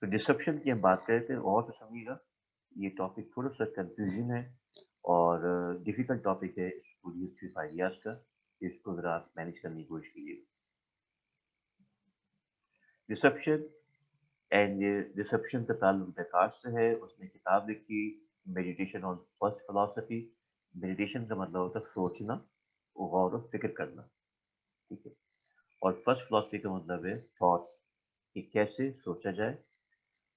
तो डिसरप्शन की हम बात करें थे, और तो समझिएगा ये टॉपिक थोड़ा सा कंफ्यूजन है और डिफिकल्ट टॉपिक है पूरी हिस्ट्री ऑफ आइडियाज का। इसको ज़रा आप मैनेज करने की कोशिश कीजिए। डिसरप्शन एंड डिसरप्शन का ताल्लुक डेकार्ट से है। उसने किताब लिखी meditation on first philosophy. Meditation का मतलब होता है सोचना, गौर और फिक्र करना, ठीक है। और फर्स्ट फिलॉसफी का मतलब है थॉट्स, कि कैसे सोचा जाए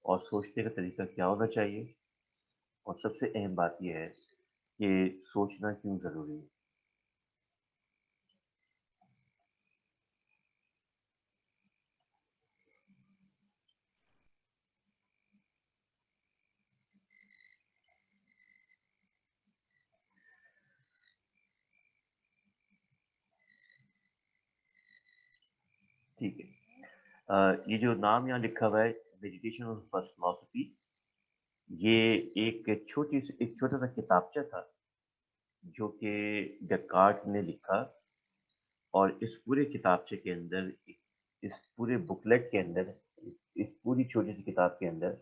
और सोचने का तरीका क्या होना चाहिए। और सबसे अहम बात यह है कि सोचना क्यों ज़रूरी है। ठीक है। ये जो नाम यहाँ लिखा हुआ है, मेडिटेशन ऑन फर्स्ट फिलॉसफी, ये एक छोटा सा किताबचा था जो कि डेकार्ट ने लिखा। और इस पूरे किताबचे के अंदर, इस पूरे बुकलेट के अंदर, इस पूरी छोटी सी किताब के अंदर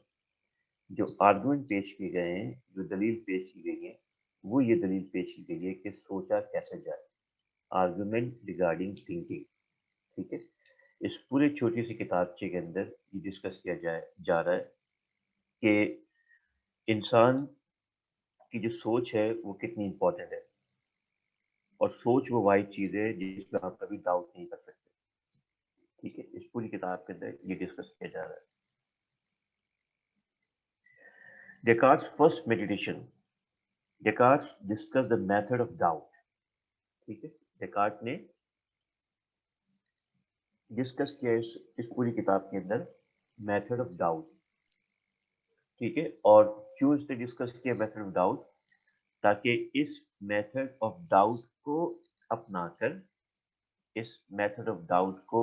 जो आर्गुमेंट पेश किए गए हैं, जो दलील पेश की गई है, वो ये दलील पेश की गई है कि सोचा कैसे जाए। आर्गुमेंट रिगार्डिंग थिंकिंग, ठीक है। इस पूरे छोटी सी किताबचे के अंदर ये डिस्कस किया जा रहा है कि इंसान की जो सोच है वो कितनी इंपॉर्टेंट है। और सोच वो वाहिद चीज़ है जिस पर आप कभी डाउट नहीं कर सकते, ठीक है। इस पूरी किताब के अंदर ये डिस्कस किया जा रहा है। Descartes first meditation, Descartes discuss the method of doubt, ठीक है। डेकार्ट ने डिस्कस किया इस पूरी किताब के अंदर मेथड ऑफ डाउट, ठीक है। और क्यों इसने डिस्कस किया मेथड ऑफ डाउट? ताकि इस मेथड ऑफ डाउट को अपनाकर, इस मेथड ऑफ डाउट को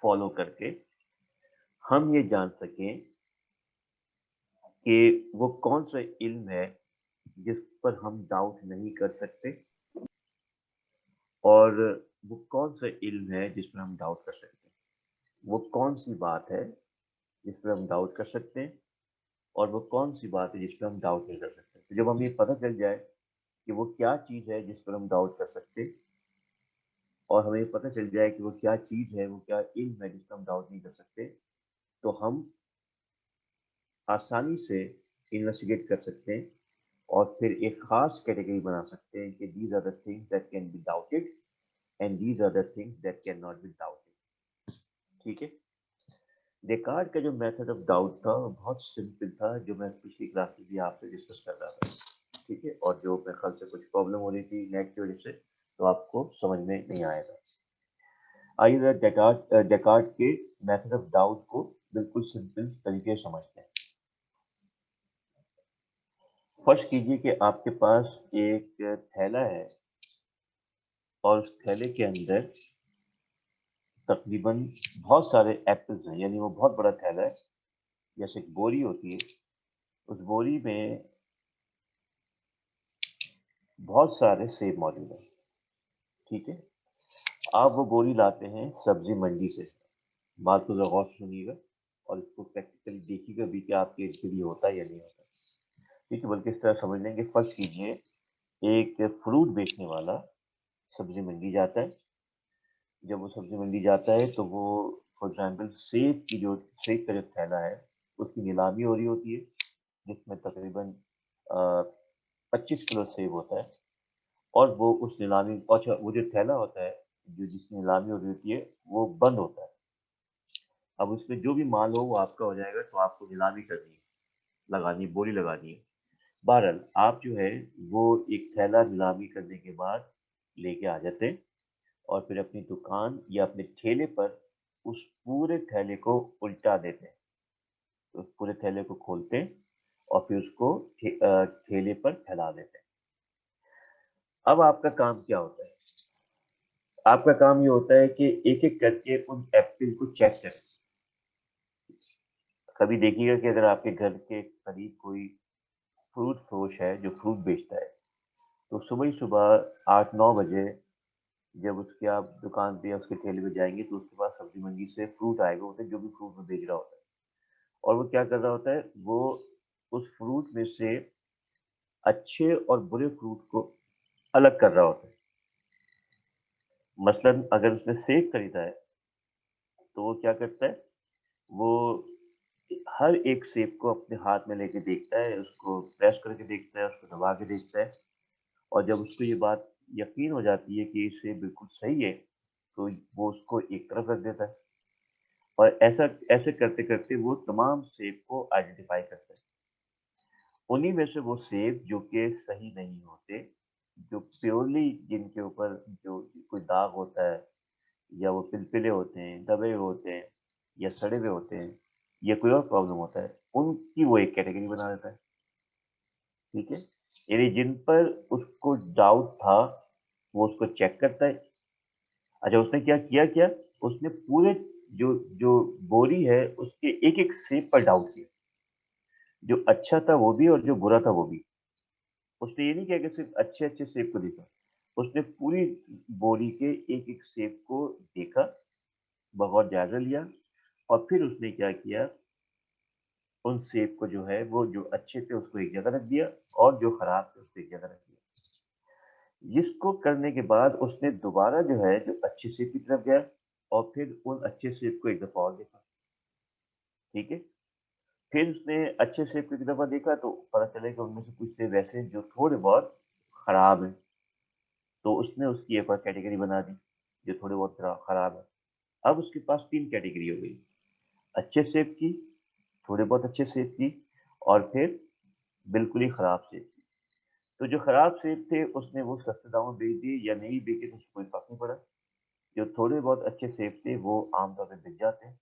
फॉलो करके हम ये जान सकें कि वो कौन सा इल्म है जिस पर हम डाउट नहीं कर सकते, और वो कौन सा इल्म है जिस पर हम डाउट कर सकते हैं। वो कौन सी बात है जिस पर हम डाउट कर सकते हैं, और वो कौन सी बात है जिस पर हम डाउट नहीं कर सकते। तो जब हमें ये पता चल जाए कि वो क्या चीज़ है जिस पर हम डाउट कर सकते, और हमें पता चल जाए कि वो क्या चीज़ है, वो क्या इल्म है जिस पर हम डाउट नहीं कर सकते, तो हम आसानी से इन्वेस्टिगेट कर सकते हैं और फिर एक खास कैटेगरी बना सकते हैं कि these are the things that can be doubted and these are the things that can not be doubted, ठीक है। डेकार्ट का जो मेथड ऑफ डाउट था वो बहुत सिंपल था, जो मैं पिछली क्लास में भी आपसे डिस्कस कर रहा था, ठीक है। और जो मेरे ख्याल से कुछ प्रॉब्लम हो रही थी नेट की वजह से, तो आपको समझ में नहीं आएगा। आइए डेकार्ट के मेथड ऑफ डाउट को बिल्कुल सिंपल तरीके से समझते हैं। फर्ज कीजिए कि आपके पास एक थैला है और उस थैले के अंदर तकरीबन बहुत सारे एप्पल्स हैं, यानी वो बहुत बड़ा थैला है। जैसे एक बोरी होती है, उस बोरी में बहुत सारे सेब मौजूद हैं, ठीक है। आप वो बोरी लाते हैं सब्जी मंडी से। बात को जरा गौर से सुनिएगा और इसको प्रैक्टिकली देखिएगा भी कि आपके इर्द गिर्द ये होता है या नहीं होता, ठीक है। बल्कि इस तरह समझ लेंगे, फर्ज कीजिए एक फ्रूट बेचने वाला सब्जी मंडी जाता है। जब वो सब्जी मंडी जाता है तो वो फॉर एग्जाम्पल सेब का जो थैला है उसकी नीलामी हो रही होती है, जिसमें तकरीबन 25 किलो सेब होता है। और वो उस नीलामी, अच्छा, वो जो थैला होता है जो जिसकी नीलामी हो रही होती है वो बंद होता है। अब उसमें जो भी माल हो वो आपका हो जाएगा, तो आपको नीलामी करनी है, लगानी है, बोली लगानी है। बहरहाल आप जो है वो एक थैला नीलामी करने के बाद लेके आ जाते हैं और फिर अपनी दुकान या अपने ठेले पर उस पूरे थैले को उल्टा देते हैं। तो उस पूरे थैले को खोलते हैं और फिर उसको ठेले पर फैला देते हैं। अब आपका काम क्या होता है? आपका काम ये होता है कि एक एक करके उन एप्पल को चेक करें। कभी देखिएगा कि अगर आपके घर के करीब कोई फ्रूट फरोश है जो फ्रूट बेचता है, तो सुबह ही सुबह 8-9 बजे जब उसके आप दुकान पे या उसके ठेले पे जाएंगे तो उसके पास सब्जी मंडी से फ्रूट आएगा, होता है जो भी फ्रूट वो बेच रहा होता है। اور وہ کیا کر رہا ہوتا ہے، وہ اس فروٹ میں سے اچھے اور برے فروٹ کو الگ کر رہا ہوتا ہے۔ مثلاً اگر اس نے سیب خریدا ہے تو وہ کیا کرتا ہے، وہ ہر ایک سیب کو اپنے ہاتھ میں لے کے دیکھتا ہے، اس کو پریس کر کے دیکھتا ہے، اس کو دبا کے دیکھتا ہے، اور جب اس کو یہ بات یقین ہو جاتی ہے کہ یہ سیب بالکل صحیح ہے تو وہ اس کو ایک طرف رکھ دیتا ہے، اور ایسے کرتے کرتے وہ تمام سیب کو آئیڈینٹیفائی کرتا ہے۔ انہی میں سے وہ سیب جو کہ صحیح نہیں ہوتے، جو پیورلی جن کے اوپر جو کوئی داغ ہوتا ہے، یا وہ پلپلے ہوتے ہیں، دبے ہوئے ہوتے ہیں، یا سڑے ہوئے ہوتے ہیں، یا کوئی اور پرابلم ہوتا ہے، ان کی وہ ایک کیٹیگری بنا دیتا ہے۔ ٹھیک ہے، یعنی جن پر اس کو ڈاؤٹ تھا وہ اس کو چیک کرتا ہے۔ اچھا، اس نے کیا اس نے پورے جو بوری ہے اس کے ایک ایک سیب پر ڈاؤٹ کیا، جو اچھا تھا وہ بھی اور جو برا تھا وہ بھی۔ اس نے یہ نہیں کیا کہ صرف اچھے اچھے سیب کو دیکھا، اس نے پوری بوری کے ایک ایک سیب کو دیکھا، بغور جائزہ لیا، اور پھر اس نے کیا کیا، ان سیب کو جو ہے وہ جو اچھے تھے اس کو ایک جگہ رکھ دیا، اور جو خراب تھے اس کو ایک جگہ رکھ دیا۔ جس کو کرنے کے بعد اس نے دوبارہ جو ہے جو اچھے سیب کی طرف گیا، اور پھر ان اچھے سیب کو ایک دفعہ اور دیکھا۔ ٹھیک ہے، پھر اس نے اچھے سیب کو ایک دفعہ دیکھا تو پتا چلے کہ ان میں سے کچھ سیب ایسے ہیں جو تھوڑے بہت خراب ہیں، تو اس نے اس کی ایک اور کیٹیگری بنا دی جو تھوڑے بہت خراب ہے۔ اب اس کے پاس تین کیٹیگری ہو گئی، اچھے سیب کی، تھوڑے بہت اچھے سیب کی، اور پھر بالکل ہی خراب سیب کی۔ تو جو خراب سیب تھے اس نے وہ سستے داموں میں بیچ دیے یا نہیں بیچے تو اس کو کوئی فرق نہیں پڑا۔ جو تھوڑے بہت اچھے سیب تھے وہ عام طور پہ بک جاتے ہیں،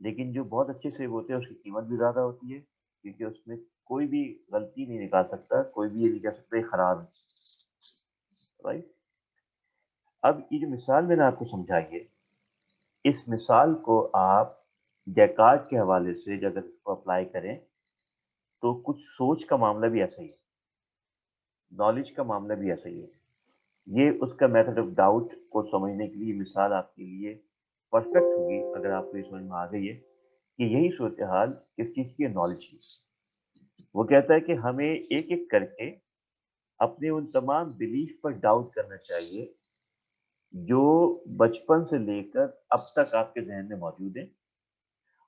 لیکن جو بہت اچھے سیب ہوتے ہیں اس کی قیمت بھی زیادہ ہوتی ہے، کیونکہ اس میں کوئی بھی غلطی نہیں نکال سکتا، کوئی بھی یہ نہیں کہہ سکتا یہ خراب ہے، رائٹ۔ اب یہ جو مثال میں نے آپ کو سمجھائی ہے، اس مثال کو آپ ڈیکارٹ کے حوالے سے اگر اس کو اپلائی کریں تو کچھ سوچ کا معاملہ بھی ایسا ہی ہے، نالج کا معاملہ بھی ایسا ہی ہے۔ یہ اس کا میتھڈ آف ڈاؤٹ کو سمجھنے کے لیے مثال آپ کے لیے پرفیکٹ ہوگی اگر آپ کو یہ سمجھ میں آ گئی ہے کہ یہی صورتحال کس چیز کی نالج کی۔ وہ کہتا ہے کہ ہمیں ایک ایک کر کے اپنے ان تمام بلیف پر ڈاؤٹ کرنا چاہیے جو بچپن سے لے کر اب تک آپ کے ذہن میں موجود ہیں،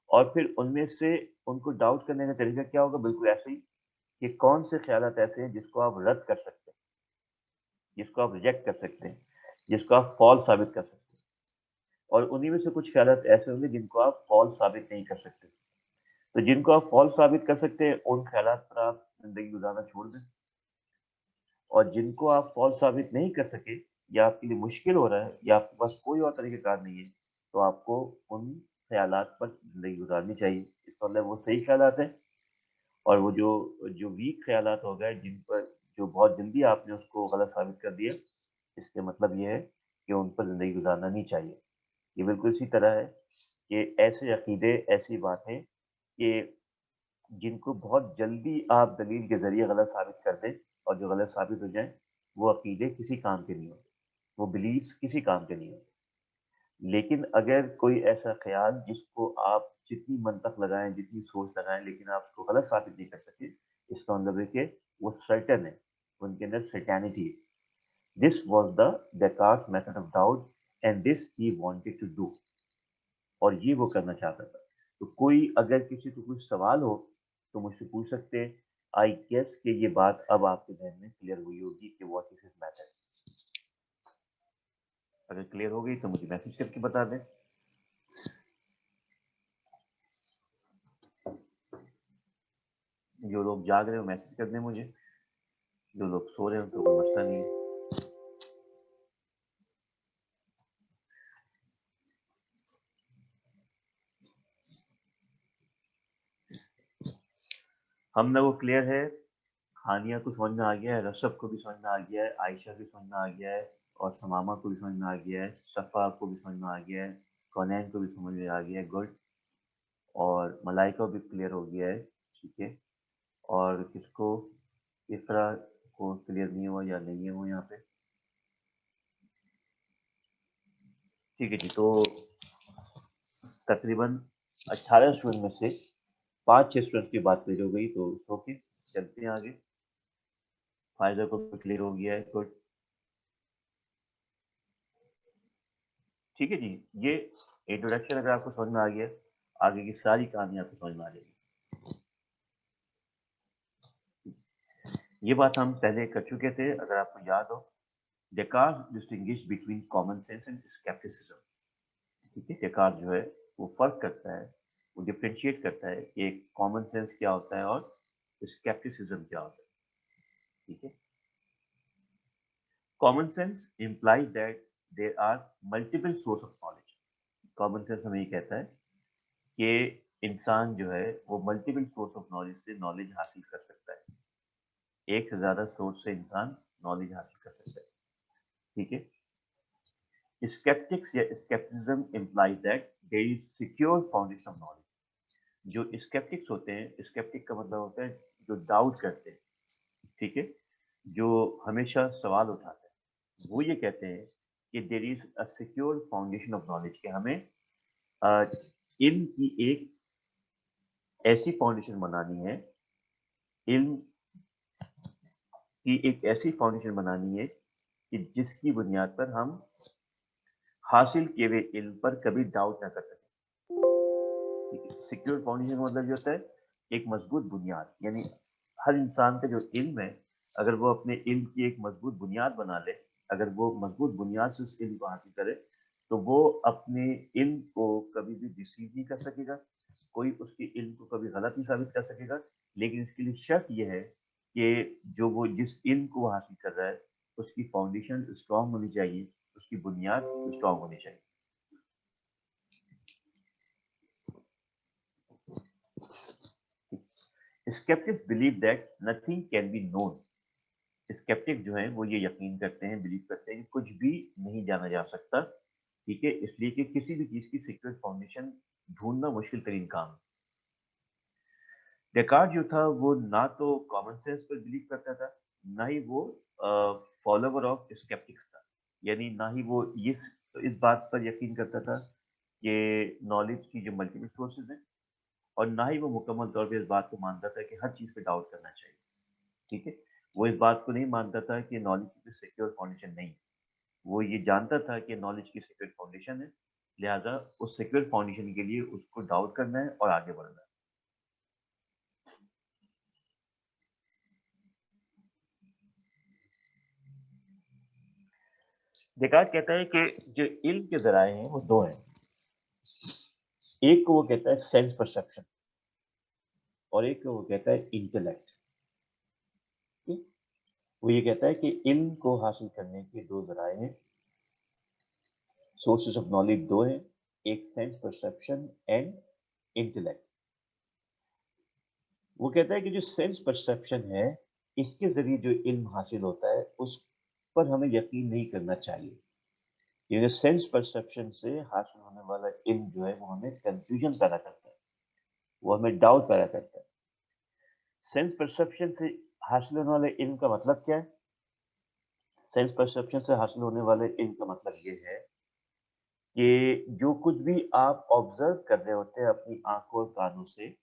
اور پھر ان میں سے ان کو ڈاؤٹ کرنے کا طریقہ کیا ہوگا، بالکل ایسے ہی کہ کون سے خیالات ایسے ہیں جس کو آپ رد کر سکتے ہیں، جس کو آپ ریجیکٹ کر سکتے ہیں، جس کو آپ فالس ثابت کر سکتے ہیں، اور انہی میں سے کچھ خیالات ایسے ہوں گے جن کو آپ فالس ثابت نہیں کر سکتے۔ تو جن کو آپ فالس ثابت کر سکتے ہیں ان خیالات پر آپ زندگی گزارنا چھوڑ دیں، اور جن کو آپ فالس ثابت نہیں کر سکے یا آپ کے لیے مشکل ہو رہا ہے یا آپ کے پاس کوئی اور طریقہ کار نہیں ہے تو آپ کو ان خیالات پر زندگی گزارنی چاہیے۔ اس کا مطلب وہ صحیح خیالات ہیں، اور وہ جو ویک خیالات ہو گئے جن پر جو بہت جلدی آپ نے اس کو غلط ثابت کر دیا، اس کے مطلب یہ ہے کہ ان پر زندگی گزارنا نہیں چاہیے۔ یہ بالکل اسی طرح ہے کہ ایسے عقیدے، ایسی باتیں کہ جن کو بہت جلدی آپ دلیل کے ذریعے غلط ثابت کر دیں اور جو غلط ثابت ہو جائیں، وہ عقیدے کسی کام کے نہیں ہوتے، وہ بلیفs کسی کام کے نہیں ہوتے۔ لیکن اگر کوئی ایسا خیال جس کو آپ جتنی منطق لگائیں، جتنی سوچ لگائیں، لیکن آپ اس کو غلط ثابت نہیں کر سکتے، اس کا مطلب ہے کہ وہ سرٹن ہے، ان کے اندر سرٹینٹی ہے۔ This was the Descartes method of doubt and this he wanted to do, اور یہ وہ کرنا چاہتا تھا۔ تو کوئی اگر کسی کو کچھ سوال ہو تو مجھ سے پوچھ سکتے ہیں۔ آئی گیس کہ یہ بات اب آپ کے ذہن میں کلیئر ہوئی ہوگی کہ واٹ از ہز میتھڈ۔ اگر کلیئر ہو گئی تو مجھے میسج کر کے بتا دیں۔ جو لوگ جاگ رہے ہو میسج کر دیں مجھے، جو لوگ سو رہے ہو تو کوئی مسئلہ نہیں ہے۔ ہم نے وہ کلیئر ہے، ہانیہ کو سمجھ میں آ گیا ہے، رشب کو بھی سمجھ میں آ گیا ہے، عائشہ کو سمجھ میں آ گیا ہے، اور سمامہ کو بھی سمجھ میں آ گیا ہے، صفا کو بھی سمجھ میں آ گیا ہے، کونین کو بھی سمجھ میں آ گیا ہے، گڈ، اور ملائکہ بھی کلیئر ہو گیا ہے، ٹھیک ہے۔ اور کس کو، اقرا کو کلیئر نہیں ہوا یا نہیں ہے وہ یہاں پہ، ٹھیک ہے جی۔ تو تقریباً 18 اسٹوڈنٹ میں سے 5-6 स्टूडेंट्स की बात क्लियर हो गई तो ओके, चलते हैं आगे। फायदा को क्लियर हो गया है, गुड। ठीक है जी, ये इंट्रोडक्शन अगर आपको समझ में आ गया, आगे की सारी कहानी आपको समझ में आ जाएगी। ये बात हम पहले कर चुके थे, अगर आपको याद हो। Descartes distinguish between common sense and scepticism. ठीक है, डेकार्ट जो है वो फर्क करता है, वो डिफरेंशिएट करता है कि कॉमन सेंस क्या होता है और स्केप्टिसिज्म क्या होता है। ठीक है, common sense implies that there are multiple source of knowledge। Common sense हमें ये कहता है कि इंसान जो है वो मल्टीपल सोर्स ऑफ नॉलेज से नॉलेज हासिल कर सकता है। एक से ज्यादा सोर्स से इंसान नॉलेज हासिल कर सकता है। ठीक है, स्केप्टिक्स या scepticism implies that there is secure foundation of knowledge। जो स्केप्टिक्स होते हैं, स्केप्टिक का मतलब होता है जो डाउट करते हैं। ठीक है, जो हमेशा सवाल उठाते हैं, वो ये कहते हैं कि there is a secure foundation of knowledge, कि हमें इल्म की एक ऐसी फाउंडेशन बनानी है, इल्म की एक ऐसी फाउंडेशन बनानी है कि जिसकी बुनियाद पर हम हासिल किए हुए इल्म पर कभी डाउट ना कर सकें। ठीक है, सिक्योर फाउंडेशन मतलब ये होता है एक मजबूत बुनियाद, यानी हर इंसान का जो इल्म है, अगर वो अपने इल्म की एक मजबूत बुनियाद बना ले, अगर वो मजबूत बुनियाद से उस इल्म को हासिल करे, तो वो अपने इल्म को कभी भी डिसीव नहीं कर सकेगा, कोई उसके इल्म को कभी गलत नहीं साबित कर सकेगा। लेकिन इसके लिए शर्त यह है कि जो वो जिस इल्म को वो हासिल कर रहा है, उसकी फाउंडेशन स्ट्रांग होनी चाहिए, उसकी बुनियाद स्ट्रांग होनी चाहिए। Sceptics believe that nothing can be known. Sceptic जो है वो ये यकीन करते हैं, बिलीव करते हैं कि कुछ भी नहीं जाना जा सकता। ठीक है, इसलिए कि किसी भी चीज की सीक्रेट फाउंडेशन ढूंढना मुश्किल तरीन काम है। डेकार्ट जो था वो ना तो कॉमन सेंस पर बिलीव करता था, ना ही वो फॉलोवर ऑफ स्केप्टिक्स था। यानी ना ही वो ये इस बात पर यकीन करता था कि नॉलेज की जो मल्टीपल सोर्सेज हैं, और ना ही वो मुकम्मल तौर पे इस बात को मानता था कि हर चीज पे डाउट करना चाहिए। ठीक है, वो इस बात को नहीं मानता था कि नॉलेज की सिक्योर फाउंडेशन नहीं है। वो ये जानता था कि नॉलेज की सिक्योर फाउंडेशन है, लिहाजा उस सिक्योर फाउंडेशन के लिए उसको डाउट करना है और आगे बढ़ना है। डेकार्ट कहता है कि जो इल्म के जराए हैं वो दो हैं। एक को वो कहता है सेंस परसेप्शन, और एक को वो कहता है इंटेलेक्ट। वो ये कहता है कि इल्म को हासिल करने के दो जराए हैं, सोर्सेज ऑफ नॉलेज दो हैं, एक सेंस परसेप्शन एंड इंटेलेक्ट। वो कहता है कि जो सेंस परसेप्शन है, इसके जरिए जो इल्म हासिल होता है उस पर हमें यकीन नहीं करना चाहिए, क्योंकि सेंस परसेप्शन से हासिल होने वाला इल्म जो है वो हमें कंफ्यूजन पैदा करता है, वो हमें डाउट पैदा करता है। सेंस परसेप्शन से हासिल होने वाले इल्म का मतलब क्या है? सेंस परसेप्शन से हासिल होने वाले इल्म का मतलब ये है कि जो कुछ भी आप ऑब्जर्व कर रहे होते हैं अपनी आंखों और कानों से,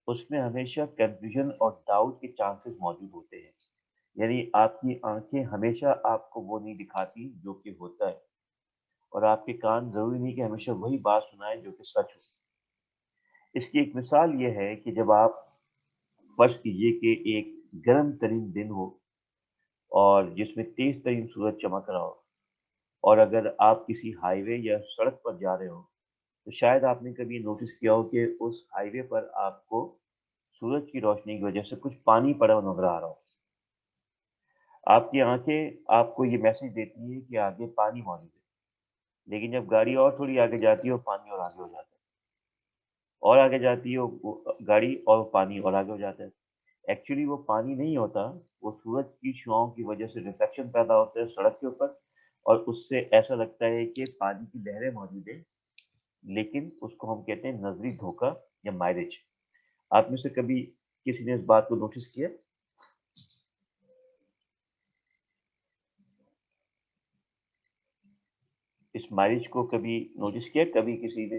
उसमें हमेशा कंफ्यूजन और डाउट के चांसेस मौजूद होते हैं। यानी आपकी आंखें हमेशा आपको वो नहीं दिखाती जो कि होता है, और आपके कान जरूरी नहीं कि हमेशा वही बात सुनाए जो कि सच हो। इसकी एक मिसाल ये है कि जब आप फर्ज कीजिए कि एक गर्म तरीन दिन हो और जिसमें तेज तरीन सूरज चमक रहा हो, और अगर आप किसी हाईवे या सड़क पर जा रहे हो, तो शायद आपने कभी नोटिस किया हो कि उस हाईवे पर आपको सूरज की रोशनी की वजह से कुछ पानी पड़ा हुआ नजर आ रहा हो। आपकी आंखें आपको ये मैसेज देती है कि आगे पानी मौजूद है, लेकिन जब गाड़ी और थोड़ी आगे जाती है, वो पानी और आगे हो जाता है, और आगे जाती है वो गाड़ी और पानी और आगे हो जाता है। एक्चुअली वो पानी नहीं होता, वो सूरज की शुआओं की वजह से रिफ्लेक्शन पैदा होता है सड़क के ऊपर, और उससे ऐसा लगता है कि पानी की लहरें मौजूद है, लेकिन उसको हम कहते हैं नजरी धोखा या माइलेज। आप में से कभी किसी ने इस बात को नोटिस किया? इस माइलेज को कभी नोटिस किया कभी किसी ने?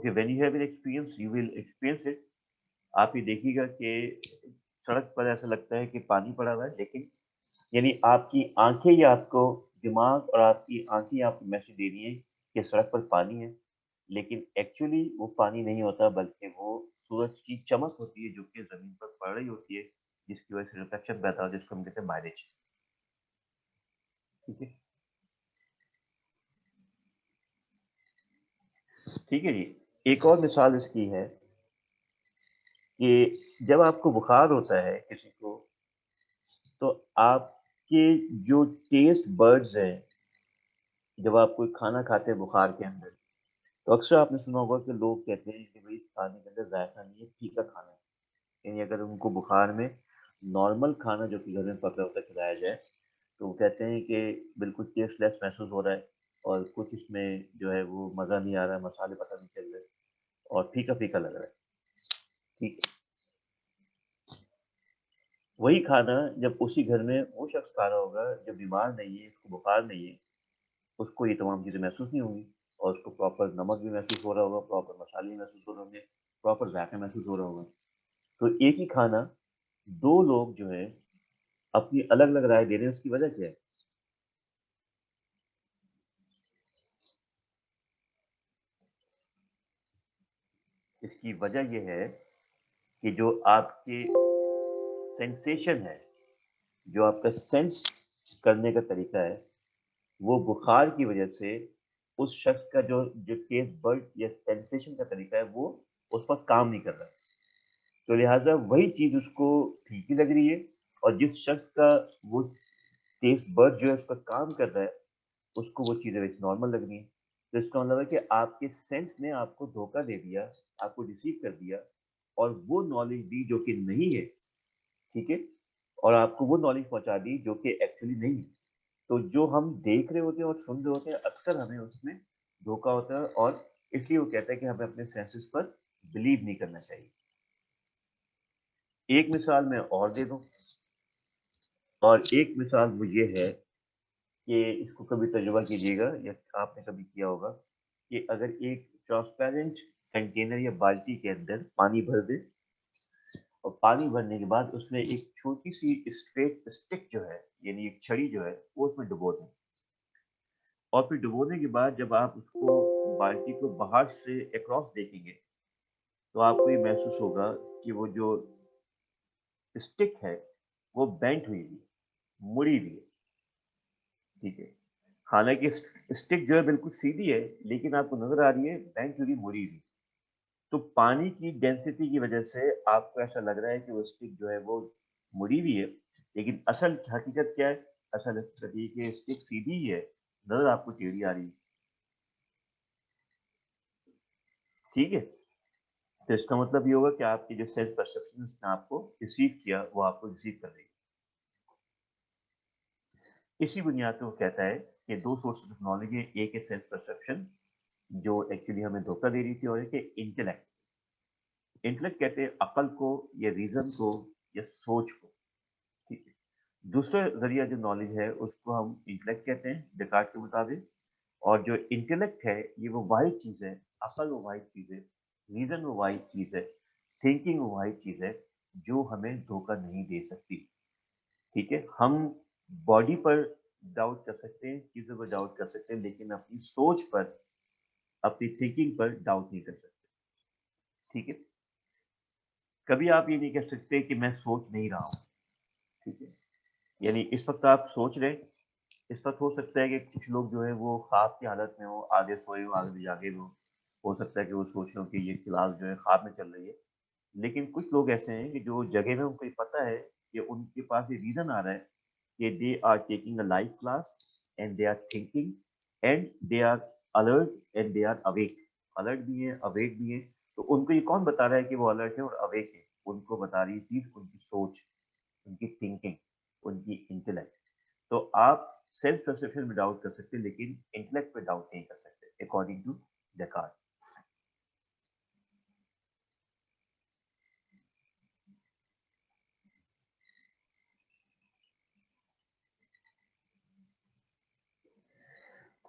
Okay, when you have an experience you will experience it. आप ये देखिएगा कि सड़क पर ऐसा लगता है कि पानी पड़ा हुआ है, लेकिन यानी आपकी आंखें ही आपको, दिमाग और आपकी आंखें आपको मैसेज दे रही हैं कि सड़क पर पानी है, लेकिन एक्चुअली वो पानी नहीं होता, बल्कि वो सूरज की चमक होती है जो कि जमीन पर पड़ रही होती है, जिसकी वजह से रिफ्लेक्शन पैदा होता है, जिसको हम कहते हैं माइलेज। ठीक है। ठीक है जी। एक और मिसाल इसकी है कि जब आपको बुखार होता है किसी को, तो आपके जो टेस्ट बर्ड्स हैं, जब आप कोई खाना खाते हैं बुखार के अंदर, तो अक्सर आपने सुना होगा कि लोग कहते हैं कि भाई इस खाने के अंदर जायका नहीं है, फीका खाना है। यानी अगर उनको बुखार में नॉर्मल खाना जो कि घर में पका होता खिलाया जाए, तो वो कहते हैं कि बिल्कुल टेस्टलेस महसूस हो रहा है, और कुछ इसमें जो है वो मज़ा नहीं आ रहा है, मसाले पता नहीं चल रहे, और फीका फीका लग रहा है। ठीक है। वही खाना जब उसी घर में वो शख्स खा रहा होगा जो बीमार नहीं है, उसको बुखार नहीं है, उसको ये तमाम चीज़ें महसूस नहीं होंगी, और उसको प्रॉपर नमक भी महसूस हो रहा होगा, प्रॉपर मसाले भी महसूस हो रहे होंगे, प्रॉपर जायका महसूस हो रहा होगा। तो एक ही खाना 2 लोग जो है अपनी अलग-अलग राय दे रहे हैं, उसकी वजह क्या है? इसकी वजह ये है कि जो आपके सेंसेशन है, जो आपका सेंस करने का तरीका है, वो बुखार की वजह से उस शख्स का जो जो टेस्ट बड या सेंसेशन का तरीका है, वो उस वक़्त काम नहीं कर रहा है। तो लिहाज़ा वही चीज़ उसको फीकी लग रही है, और जिस शख्स का वो टेस्ट बड जो है उसका काम कर रहा है, उसको वो चीज़ें वैसे नॉर्मल लग रही हैं। तो इसका मतलब है कि आपके सेंस ने आपको धोखा दे दिया, आपको डिसीव कर दिया, और वो नॉलेज दी जो कि नहीं है, ठीक है? और आपको वो नॉलेज पहुँचा दी जो कि एक्चुअली नहीं है। तो जो हम देख रहे होते हैं और सुन रहे होते हैं, अक्सर हमें उसमें धोखा होता है, और इसलिए वो कहता है कि हमें अपने सेंसेस पर बिलीव नहीं करना चाहिए। एक मिसाल मैं और दे दूँ, और एक मिसाल वो ये है कि इसको कभी तजुर्बा कीजिएगा, या आपने कभी किया होगा कि अगर एक ट्रांसपेरेंट कंटेनर या बाल्टी के अंदर पानी भर दें, और पानी भरने के बाद उसमें एक छोटी-सी स्ट्रेट स्टिक जो है, यानी एक छड़ी जो है, वो उसमें डुबो दें। और फिर डुबोने के बाद जब आप उसको, बाल्टी को बाहर से अक्रॉस देखेंगे, तो आपको ये महसूस होगा कि वो जो स्टिक है, वो बेंट हुई हुई है, मुड़ी हुई है। ठीक है। हालाँकि स्टिक जो है बिल्कुल सीधी है, लेकिन आपको नज़र आ रही है बेंट हुई, मुड़ी हुई। तो पानी की डेंसिटी की वजह से आपको ऐसा लग रहा है कि वो स्टिक जो है वो मुड़ी हुई है, लेकिन असल हकीकत क्या है? असल हकीकत ये है कि स्टिक सीधी ही है, नज़र आपको टेढ़ी आ रही है। ठीक है? तो इसका मतलब ये होगा कि आपकी जो सेल्फ परसेप्शन उसने आपको रिसीव किया, वो आपको रिसीव कर रही है। इसी बुनियाद पे वो कहता है कि 2 सोर्सेस ऑफ नॉलेज है, एक है सेल्फ परसेप्शन जो एक्चुअली हमें धोखा दे रही थी, और एक है इंटेलेक्ट। इंटेलेक्ट कहते हैं अकल को, या रीज़न को, या सोच को। ठीक है। दूसरा ज़रिया जो नॉलेज है उसको हम इंटेलेक्ट कहते हैं डेकार्ट के मुताबिक, और जो इंटेलेक्ट है ये वो वाहिद चीज़ है, अकल वो वाहिद चीज़ है, रीज़न वो वाहिद चीज़ है, थिंकिंग वो वाहिद चीज़ है जो हमें धोखा नहीं दे सकती। ठीक है? हम बॉडी पर डाउट कर सकते हैं, चीज़ों पर डाउट कर सकते हैं, लेकिन अपनी सोच पर, अपनी थिंकिंग पर डाउट नहीं कर सकते। ठीक है? कभी आप ये नहीं कह सकते कि मैं सोच नहीं रहा हूँ। ठीक है? यानी इस वक़्त आप सोच रहे हैं, इस वक़्त हो सकता है कि कुछ लोग जो है वो ख्वाब की हालत में हो, आधे सोए हों, आधे जागे हों। हो सकता है कि वो सोच रहे हों कि ये क्लास जो है ख्वाब में चल रही है। लेकिन कुछ लोग ऐसे हैं कि जो जगे हुए हैं, उनको ये पता है कि उनके पास ये रीज़न आ रहा है कि they are taking a live class, and they are thinking, and they are alert, and they are awake. Alert भी हैं, अवेक भी हैं। तो उनको ये कौन बता रहा है कि वो अलर्ट है और अवेक है? उनको बता रही चीज़ उनकी सोच, उनकी थिंकिंग, उनकी इंटेलेक्ट। तो आप सेल्फ परसेप्शन में डाउट कर सकते हैं, लेकिन इंटेलेक्ट पे डाउट नहीं कर सकते, अकॉर्डिंग टू डेकार्ट।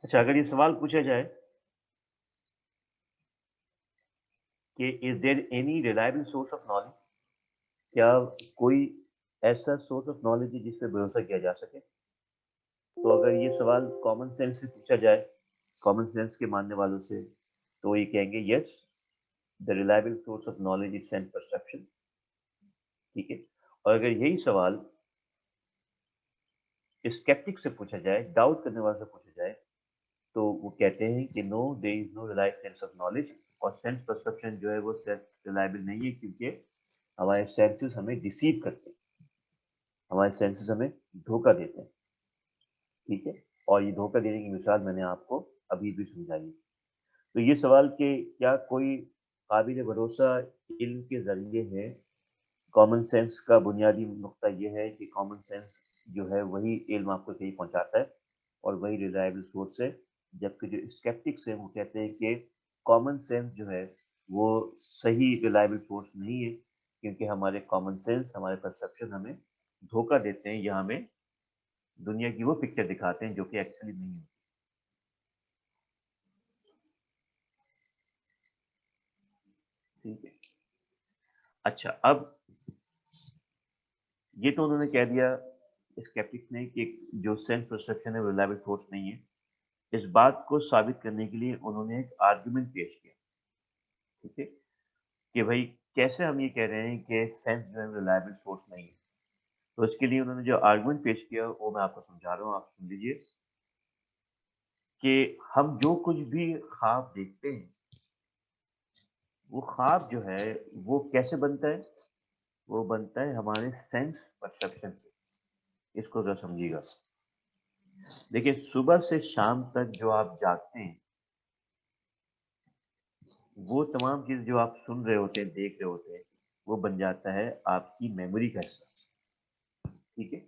अच्छा, अगर ये सवाल पूछा जाए کہ is there any reliable source of knowledge, کیا کوئی ایسا سورس آف نالج ہے جس پہ بھروسہ کیا جا سکے؟ تو اگر یہ سوال کامن سینس سے پوچھا جائے، کامن سینس کے ماننے والوں سے، تو یہ کہیں گے yes, the reliable source of knowledge is sense perception. ٹھیک ہے. اور اگر یہی سوال اسکیپٹک سے پوچھا جائے، ڈاؤٹ کرنے والے سے پوچھا جائے، تو وہ کہتے ہیں کہ نو، دیر از نو ریلائبل سینس آف نالج، اور سینس پرسپشن جو ہے وہ ریلائبل نہیں ہے، کیونکہ ہمارے سینسز ہمیں ڈیسیو کرتے ہیں، ہمارے سینسز ہمیں دھوکہ دیتے ہیں. ٹھیک ہے. اور یہ دھوکہ دینے کی مثال میں نے آپ کو ابھی بھی سمجھائی. تو یہ سوال کہ کیا کوئی قابل بھروسہ علم کے ذریعے ہے، کامن سینس کا بنیادی نقطہ یہ ہے کہ کامن سینس جو ہے وہی علم آپ کو صحیح پہنچاتا ہے اور وہی ریلائبل سورس ہے، جبکہ جو اسکیپٹکس ہیں وہ کہتے ہیں کہ کامن سینس جو ہے وہ صحیح ریلائبل سورس نہیں ہے، کیونکہ ہمارے کامن سینس، ہمارے پرسپشن ہمیں دھوکہ دیتے ہیں یا ہمیں دنیا کی وہ پکچر دکھاتے ہیں جو کہ ایکچولی نہیں ہے. ٹھیک ہے. اچھا، اب یہ تو انہوں نے کہہ دیا اسکیپٹکس نے کہ جو سینس پرسپشن ہے وہ ریلائبل سورس نہیں ہے. اس بات کو ثابت کرنے کے لیے انہوں نے ایک آرگومنٹ پیش کیا. ٹھیک ہے. کہ بھائی کیسے ہم یہ کہہ رہے ہیں کہ سینس جو ہے ریلائبل سورس نہیں ہے. تو اس کے لیے انہوں نے جو آرگومنٹ پیش کیا وہ میں آپ کو سمجھا رہا ہوں، آپ سن لیجیے. کہ ہم جو کچھ بھی خواب دیکھتے ہیں، وہ خواب جو ہے وہ کیسے بنتا ہے؟ وہ بنتا ہے ہمارے سینس پرسپشن سے. اس کو ذرا سمجھیے گا. دیکھیے، صبح سے شام تک جو آپ جاگتے ہیں، وہ تمام چیز جو آپ سن رہے ہوتے ہیں، دیکھ رہے ہوتے ہیں، وہ بن جاتا ہے آپ کی میموری کا حصہ. ٹھیک ہے.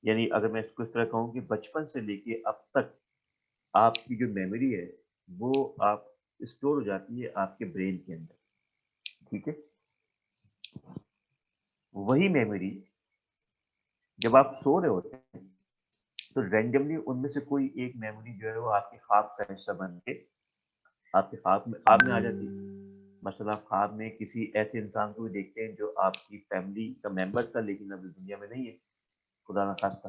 یعنی اگر میں اس کو اس طرح کہوں کہ بچپن سے لے کے اب تک آپ کی جو میموری ہے وہ آپ اسٹور ہو جاتی ہے آپ کے برین کے اندر. ٹھیک ہے. وہی میموری جب آپ سو رہے ہوتے ہیں تو رینڈملی ان میں سے کوئی ایک میموری جو ہے وہ آپ کے خواب کا حصہ بن کے آپ کے خواب میں آ جاتی ہے. مثلا آپ خواب میں کسی ایسے انسان کو بھی دیکھتے ہیں جو آپ کی فیملی کا ممبر تھا لیکن اب اس دنیا میں نہیں ہے، خدا نہ خواستہ.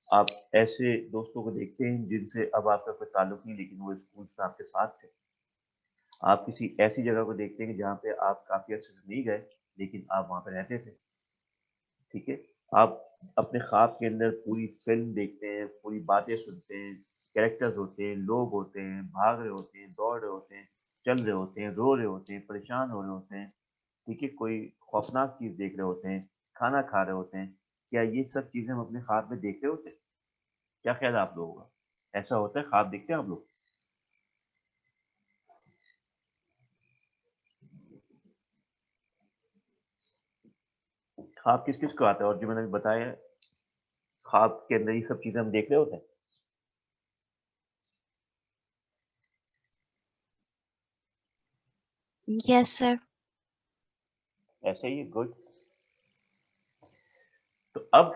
آپ ایسے دوستوں کو دیکھتے ہیں جن سے اب آپ کا کوئی تعلق نہیں لیکن وہ اسکول سے آپ کے ساتھ تھے. آپ کسی ایسی جگہ کو دیکھتے ہیں جہاں پہ آپ کافی عرصے سے نہیں گئے لیکن آپ وہاں پہ رہتے تھے. ٹھیک ہے. آپ اپنے خواب کے اندر پوری فلم دیکھتے ہیں، پوری باتیں سنتے ہیں، کیریکٹرز ہوتے ہیں، لوگ ہوتے ہیں، بھاگ رہے ہوتے ہیں، دوڑ رہے ہوتے ہیں، چل رہے ہوتے ہیں، رو رہے ہوتے ہیں، پریشان ہو رہے ہوتے ہیں. ٹھیک ہے. کوئی خوفناک چیز دیکھ رہے ہوتے ہیں، کھانا کھا رہے ہوتے ہیں. کیا یہ سب چیزیں ہم اپنے خواب میں دیکھ رہے ہوتے ہیں؟ کیا خیال ہے آپ لوگوں کا؟ ایسا ہوتا ہے؟ خواب دیکھتے ہیں آپ لوگ؟ خواب کس کس کو آتا ہے؟ اور جو میں نے بتایا خواب کے اندر یہ سب چیزیں ہم دیکھ رہے ہوتے ہیں. Yes, sir. ایسے ہی گڈ. تو اب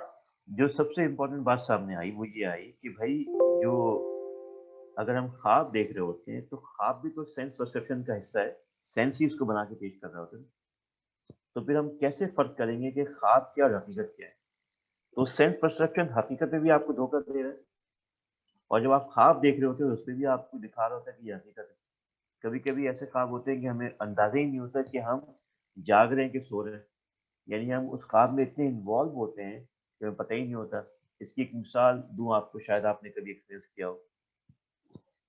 جو سب سے امپورٹنٹ بات سامنے آئی وہ یہ آئی کہ بھائی جو اگر ہم خواب دیکھ رہے ہوتے ہیں تو خواب بھی تو سینس پرسپشن کا حصہ ہے، سینس ہی اس کو بنا کے پیش کر رہا ہوتا ہے. تو پھر ہم کیسے فرق کریں گے کہ خواب کیا اور حقیقت کیا ہے؟ تو سینس پرسپشن حقیقت میں بھی آپ کو دھوکہ دے رہا ہے، اور جب آپ خواب دیکھ رہے ہوتے ہیں اس میں بھی آپ کو دکھا رہا ہوتا ہے کہ یہ حقیقت ہے. کبھی کبھی ایسے خواب ہوتے ہیں کہ ہمیں اندازہ ہی نہیں ہوتا کہ ہم جاگ رہے ہیں کہ سو رہے ہیں. یعنی ہم اس خواب میں اتنے انوالو ہوتے ہیں کہ ہمیں پتہ ہی نہیں ہوتا. اس کی ایک مثال دوں آپ کو، شاید آپ نے کبھی ایکسپیرینس کیا ہو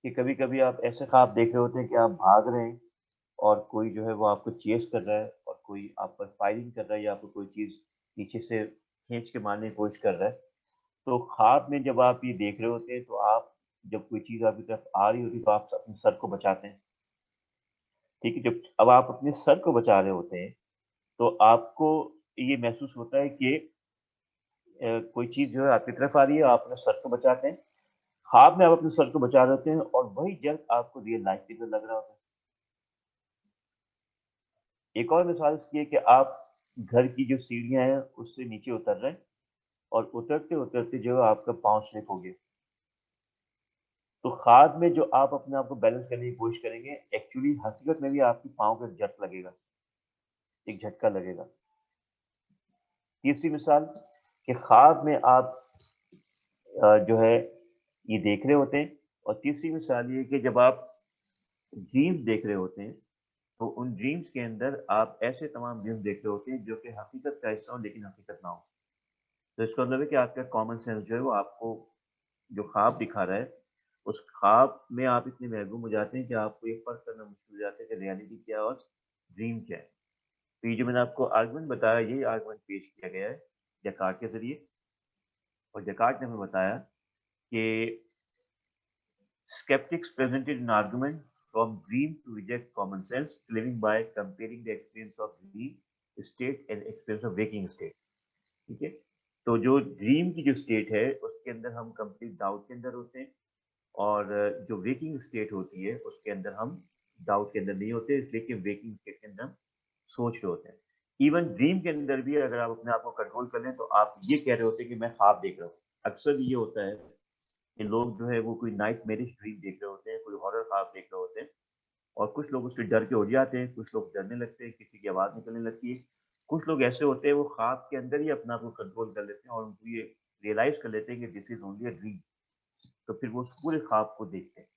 کہ کبھی کبھی آپ ایسے خواب دیکھ رہے ہوتے ہیں کہ آپ بھاگ رہے ہیں اور کوئی جو ہے وہ آپ کو چیز کر رہا ہے اور کوئی آپ پر فائرنگ کر رہا ہے یا آپ کو کوئی چیز پیچھے سے کھینچ کے مارنے کی کوشش کر رہا ہے. تو خواب میں جب آپ یہ دیکھ رہے ہوتے ہیں تو آپ جب کوئی چیز آپ کی طرف آ رہی ہوتی ہے تو آپ اپنے سر کو بچاتے ہیں. ٹھیک ہے. جب اب آپ اپنے سر کو بچا رہے ہوتے ہیں تو آپ کو یہ محسوس ہوتا ہے کہ کوئی چیز جو ہے آپ کی طرف آ رہی ہے، آپ اپنے سر کو بچاتے ہیں. خواب میں آپ اپنے سر کو بچا رہے ہوتے ہیں اور وہی جلد آپ کو ریئل لائف کی طرح لگ رہا ہوتا ہے. ایک اور مثال اس کی ہے کہ آپ گھر کی جو سیڑھیاں ہیں اس سے نیچے اتر رہے ہیں اور اترتے اترتے جو ہے آپ کا پاؤں سلپ ہو گیا. تو خواب میں جو آپ اپنے آپ کو بیلنس کرنے کی کوشش کریں گے، ایکچولی حقیقت میں بھی آپ کی پاؤں کا جھٹ لگے گا، ایک جھٹکا لگے گا۔ تیسری مثال کہ خواب میں آپ جو ہے یہ دیکھ رہے ہوتے ہیں، اور تیسری مثال یہ کہ جب آپ ڈریمز دیکھ رہے ہوتے ہیں تو ان ڈریمز کے اندر آپ ایسے تمام ڈریمز دیکھ رہے ہوتے ہیں جو کہ حقیقت کا حصہ ہو لیکن حقیقت نہ ہو۔ تو اس کا مطلب ہے کہ آپ کا کامن سینس جو ہے وہ آپ کو جو خواب دکھا رہا ہے، اس خواب میں آپ اتنے محروم ہو جاتے ہیں کہ آپ کو یہ فرق کرنا مشکل ہو جاتا ہے کہ ریالٹی کیا ہے اور ڈریم کیا ہے۔ تو یہ جو میں نے آپ کو آرگومنٹ بتایا، یہی آرگومنٹ پیش کیا گیا ہے جیکارٹ کے ذریعے، اور جیکارٹ نے ہمیں بتایا کہ skeptics presented an argument from dream to reject common sense, claiming by comparing the experience of dream state and experience of waking state. ٹھیک ہے، تو جو ڈریم کی جو اسٹیٹ ہے اس کے اندر ہم کمپلیٹ ڈاؤٹ کے اندر ہوتے ہیں، اور جو ویکنگ اسٹیٹ ہوتی ہے اس کے اندر ہم ڈاؤٹ کے اندر نہیں ہوتے، اس لیے کہ ویکنگ اسٹیٹ کے اندر ہم سوچ رہے ہوتے ہیں۔ ایون ڈریم کے اندر بھی اگر آپ اپنے آپ کو کنٹرول کر لیں تو آپ یہ کہہ رہے ہوتے ہیں کہ میں خواب دیکھ رہا ہوں۔ اکثر یہ ہوتا ہے کہ لوگ جو ہے وہ کوئی نائٹ میرج ڈریم دیکھ رہے ہوتے ہیں، کوئی ہارر خواب دیکھ رہے ہوتے ہیں، اور کچھ لوگ اس سے ڈر کے اٹھ جاتے ہیں، کچھ لوگ ڈرنے لگتے ہیں، کسی کی آواز نکلنے لگتی ہے، کچھ لوگ ایسے ہوتے ہیں وہ خواب کے اندر ہی اپنا آپ کو کنٹرول کر لیتے ہیں اور ان کو یہ ریئلائز کر لیتے ہیں کہ دس از اونلی اے ڈریم، تو پھر وہ اس پورے خواب کو دیکھتے ہیں۔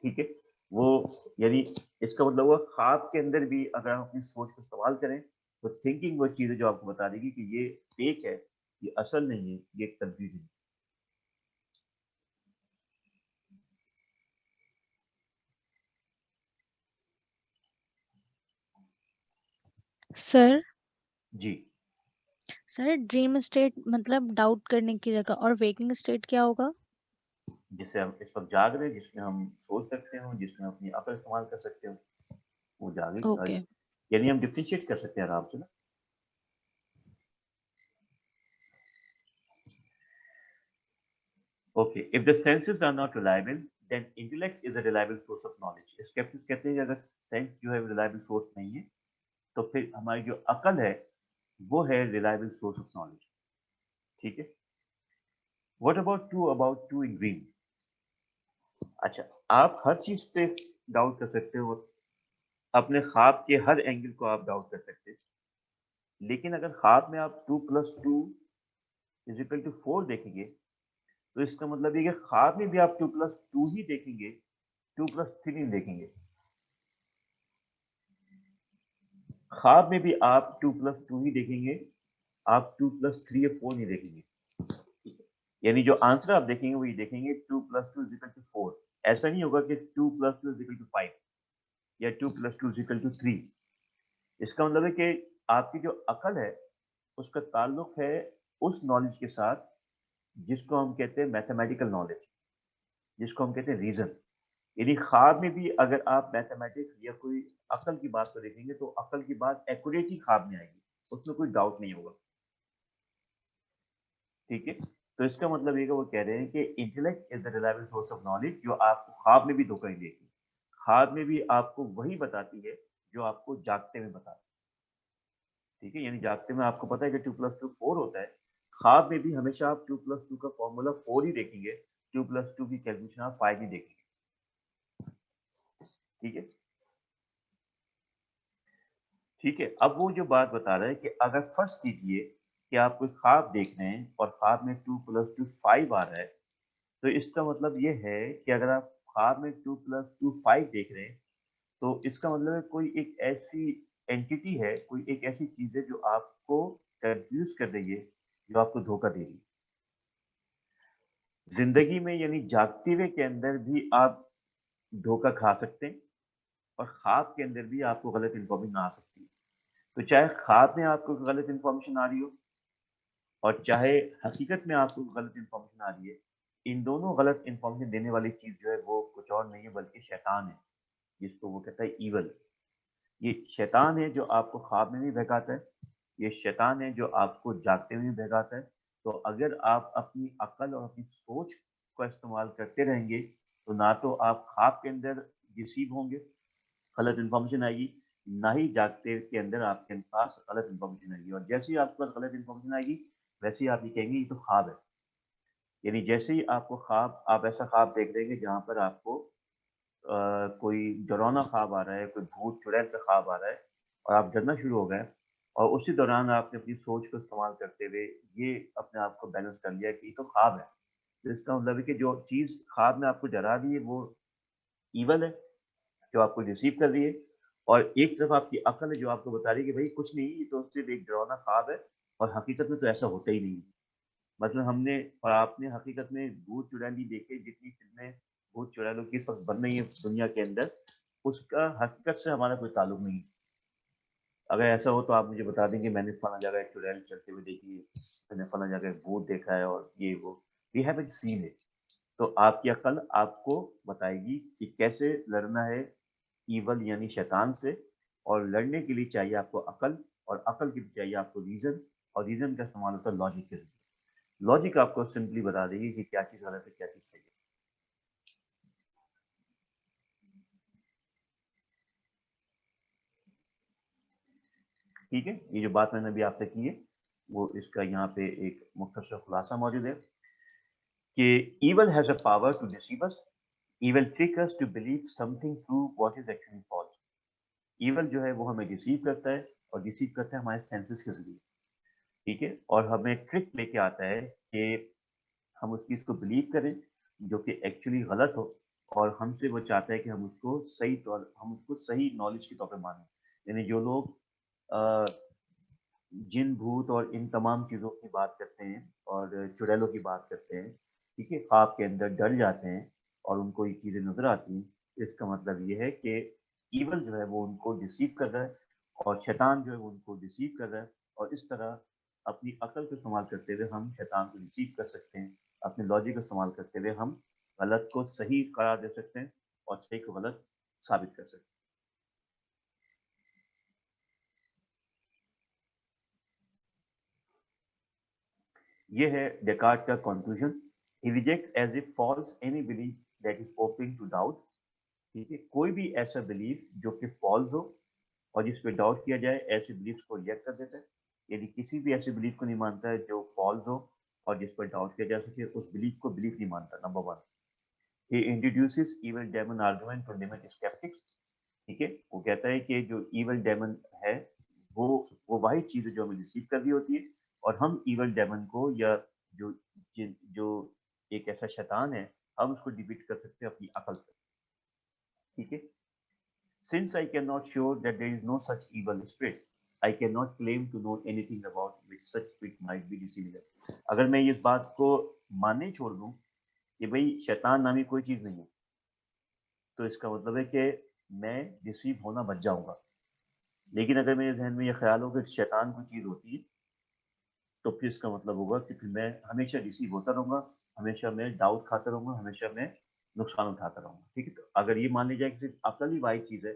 ٹھیک ہے، وہ یعنی اس کا مطلب ہوا خواب کے اندر بھی اگر ہم اپنی سوچ کو استعمال کریں تو تھنکنگ وہ چیز ہے جو آپ کو بتا دے گی کہ یہ فیک ہے، یہ اصل نہیں ہے، یہ کنفیوژن ہے۔ سر جی، سر ڈریم اسٹیٹ مطلب ڈاؤٹ کرنے کی جگہ، اور ویکنگ اسٹیٹ کیا ہوگا؟ جس سے ہم اس وقت جاگ رہے ہیں، جس میں ہم سوچ سکتے ہوں، جس میں اپنی عقل استعمال کر سکتے ہوں، وہ جاگے اوکے. یعنی ہم ڈفرینشیٹ کر سکتے ہیں آرام سے نا۔ Okay, if the senses are not reliable then intellect is a reliable source of knowledge. Sceptics کہتے ہیں کہ اگر سینس جو ہے ریلائبل سورس نہیں ہے تو پھر ہماری جو عقل ہے وہ ہے ریلائبل سورس آف نالج۔ ٹھیک ہے، what about to in dream? اچھا، آپ ہر چیز پہ ڈاؤٹ کر سکتے ہو، اپنے خواب کے ہر اینگل کو آپ ڈاؤٹ کر سکتے ہیں، لیکن اگر خواب میں آپ 2+2=4 دیکھیں گے تو اس کا مطلب یہ کہ خواب میں بھی آپ 2+2 ہی دیکھیں گے، 2+3 نہیں دیکھیں گے۔ خواب میں بھی آپ 2+2 ہی دیکھیں گے، آپ 2+3 یا 4 نہیں دیکھیں گے۔ یعنی جو آنسر آپ دیکھیں گے وہ یہ دیکھیں گے 2+2=4۔ ایسا نہیں ہوگا کہ 2+2=5 یا 2+2=3۔ اس کا مطلب ہے کہ آپ کی جو عقل ہے اس کا تعلق ہے اس نالج کے ساتھ جس کو ہم کہتے ہیں میتھمیٹیکل نالج، جس کو ہم کہتے ہیں ریزن۔ یعنی خواب میں بھی اگر آپ میتھمیٹکس یا کوئی عقل کی بات کو دیکھیں گے تو عقل کی بات ایکوریٹ ہی خواب میں آئے گی، اس میں کوئی ڈاؤٹ نہیں ہوگا۔ ٹھیک ہے، تو اس کا مطلب یہ کہ وہ کہہ رہے ہیں کہ intellect is the reliable source of knowledge, جو آپ کو خواب میں بھی دھوکہ نہیں دیتی، خواب میں بھی آپ کو وہی بتاتی ہے جو آپ کو جاگتے میں بتاتی ہے۔ ٹھیک ہے، یعنی جاگتے میں آپ کو پتا ہے کہ 2+2=4 ہوتا ہے، خواب میں بھی ہمیشہ آپ 2+2 کا فارمولا 4 ہی دیکھیں گے، 2+2 کی کیلکولیشن آپ 5 ہی دیکھیں گے۔ ٹھیک ہے، ٹھیک ہے، اب وہ جو بات بتا رہا ہے کہ اگر فرض کیجئے کہ آپ کوئی خواب دیکھ رہے ہیں اور خواب میں 2+2=5 آ رہا ہے، تو اس کا مطلب یہ ہے کہ اگر آپ خواب میں 2+2=5 دیکھ رہے ہیں تو اس کا مطلب ہے کوئی ایک ایسی اینٹی ہے، کوئی ایک ایسی چیز ہے جو آپ کو کنفیوز کر رہی ہے، جو آپ کو دھوکہ دے رہی ہے۔ زندگی میں یعنی جاگتے ہوئے کے اندر بھی آپ دھوکہ کھا سکتے ہیں، اور خواب کے اندر بھی آپ کو غلط انفارمیشن آ سکتی ہے۔ تو چاہے خواب میں آپ کو غلط انفارمیشن آ رہی ہو اور چاہے حقیقت میں آپ کو غلط انفارمیشن آ رہی ہے، ان دونوں غلط انفارمیشن دینے والی چیز جو ہے وہ کچھ اور نہیں ہے بلکہ شیطان ہے، جس کو وہ کہتا ہے ایول۔ یہ شیطان ہے جو آپ کو خواب میں بھی بہکاتا ہے، یہ شیطان ہے جو آپ کو جاگتے ہوئے بھی بہکاتا ہے۔ تو اگر آپ اپنی عقل اور اپنی سوچ کو استعمال کرتے رہیں گے تو نہ تو آپ خواب کے اندر ڈسیو ہوں گے، غلط انفارمیشن آئے گی، نہ ہی جاگتے کے اندر آپ کے پاس غلط انفارمیشن آئے گی، اور جیسے ہی آپ کے پاس غلط انفارمیشن آئے گی ویسے ہی آپ یہ کہیں گے یہ تو خواب ہے۔ यानी जैसे ही आपको ख्वाब, आप ऐसा ख्वाब देख रहे हैं जहाँ पर आपको कोई डरावना ख्वाब आ रहा है, कोई भूत चुड़ैल का ख्वाब आ रहा है और आप डरना शुरू हो गए और उसी दौरान आपने अपनी सोच को इस्तेमाल करते हुए ये अपने आप को बैलेंस कर लिया कि ये तो ख्वाब है। तो इसका मतलब है कि जो चीज़ ख्वाब में आपको डरा रही है वो ईवल है, जो आपको डिसीव कर रही है, और एक तरफ आपकी अक्ल है जो आपको बता रही है कि भाई कुछ नहीं, ये तो सिर्फ़ एक डरावना ख्वाब है और हकीकत में तो ऐसा होता ही नहीं है। मतलब हमने और आपने हकीकत में भूत चुड़ैल नहीं देखे, जितनी फ़िल्में भूत चुड़ैलों की इस वक़्त बन रही हैं दुनिया के अंदर, उसका हकीकत से हमारा कोई ताल्लुक नहीं है। अगर ऐसा हो तो आप मुझे बता दें कि मैंने फलाँ जगह एक चुड़ैल चलते हुए देखी है, मैंने फलाँ जगह एक भूत देखा है और ये वो। We haven't seen it. तो आपकी अक्ल आपको बताएगी कि कैसे लड़ना है ईवल यानी शैतान से, और लड़ने के लिए चाहिए आपको अकल, और अकल के लिए चाहिए आपको रीजन, और रीजन का इस्तेमाल होता है लॉजिक के जरिए। लॉजिक आपको सिंपली बता देगी कि क्या चीज़ गलत है, क्या चीज़ सही है। ठीक है? ये जो बात मैंने अभी आपसे की है, वो इसका यहाँ पे एक मुख्तसर खुलासा मौजूद है कि evil has a power to deceive us, evil trick us to believe something true what is actually false। evil जो है वो हमें डिसीव करता है, और डिसीव करता है हमारे सेंसेस के जरिए। ठीक है? और हमें ट्रिक लेके आता है कि हम उस चीज़ को बिलीव करें जो कि एक्चुअली गलत हो, और हमसे वो चाहता है कि हम उसको सही नॉलेज के तौर पे मानें। यानी जो लोग अ, जिन, भूत और इन तमाम चीज़ों की बात करते हैं और चुड़ैलों की बात करते हैं, ठीक है? ख्वाब के अंदर डर जाते हैं और उनको ये चीज़ें नज़र आती हैं, इसका मतलब ये है कि ईवल जो है वो उनको डिसीव कर रहा है, और शैतान जो है वो उनको डिसीव कर रहा है, और इस तरह अपनी अक्ल को इस्तेमाल करते हुए हम शैतान को डिसीव कर सकते हैं। अपने लॉजिक का इस्तेमाल करते हुए हम गलत को सही करार दे सकते हैं और सही को गलत साबित कर सकते हैं। ये है डेकार्ट का conclusion. He reject as if false any belief that is open to doubt. ठीक है? कोई भी ऐसा बिलीफ जो कि फॉल्स हो और जिस पे डाउट किया जाए, ऐसे बिलीफ्स को रिजेक्ट कर देता है। यदि किसी भी ऐसे बिलीफ को नहीं मानता है जो फॉल्स हो और जिस पर डाउट किया जा सके, उस बिलीफ को बिलीफ नहीं मानता। Number one, he introduces evil demon argument to limit sceptics. ठीक है? वो कहता है कि जो इविल डेमन है, वो वही चीज़ है जो हमें रिसीव कर रही होती है, और हम इविल डेमन को, या जो जो एक ऐसा शैतान है, हम उसको डिबीट कर सकते हैं अपनी अकल से। ठीक है? Since I cannot show that there is no such evil spirit, I cannot claim to know anything about which such spirit might be deceiving us। अगर मैं इस बात को मानने ही छोड़ दूं कि भाई शैतान नामी कोई चीज नहीं है, तो इसका मतलब है कि मैं डिसीव होना बच जाऊंगा। लेकिन अगर मेरे जहन में ये ख्याल हो कि शैतान कोई चीज होती है, तो फिर इसका मतलब होगा कि फिर मैं हमेशा रिसीव होता रहूँगा, हमेशा मैं डाउट खाता रहूँगा, हमेशा मैं नुकसान उठाता रहूँगा। ठीक है? तो अगर ये मान ली जाए कि सिर्फ़ अकल ही वाहिद चीज़ है,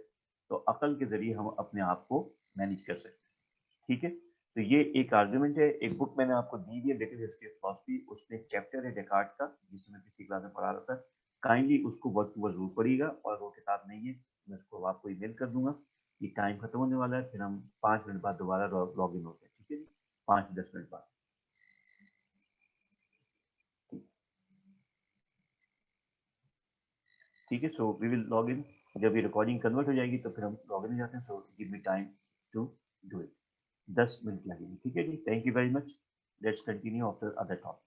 तो अकल के ज़रिए हम अपने आप को मैनेज कर सकते हैं। ठीक है? तो ये एक आर्गुमेंट है, एक बुक मैंने आपको दी हुई है, लिटिल हिस्ट्री ऑफ फिलॉसफी, उसमें एक चैप्टर है डेकार्ट का, जिसे मैं पिछली क्लास में पढ़ा रहा था। काइंडली उसको वर्ड टू वर्ड ज़रूर पढ़िएगा, और वो किताब नहीं है, मैं उसको आपको ईमेल कर दूँगा। ये टाइम खत्म होने वाला है, फिर हम 5 मिनट बाद दोबारा लॉग इन होते हैं। ठीक है जी? 5-10 मिनट बाद। ठीक है? So we will log in. जब ये रिकॉर्डिंग कन्वर्ट हो जाएगी तो फिर हम लॉग इन हो जाते हैं। So give me time to do it. 10 minute लगेंगे। ठीक है जी? Thank you very much. Let's continue after other topic.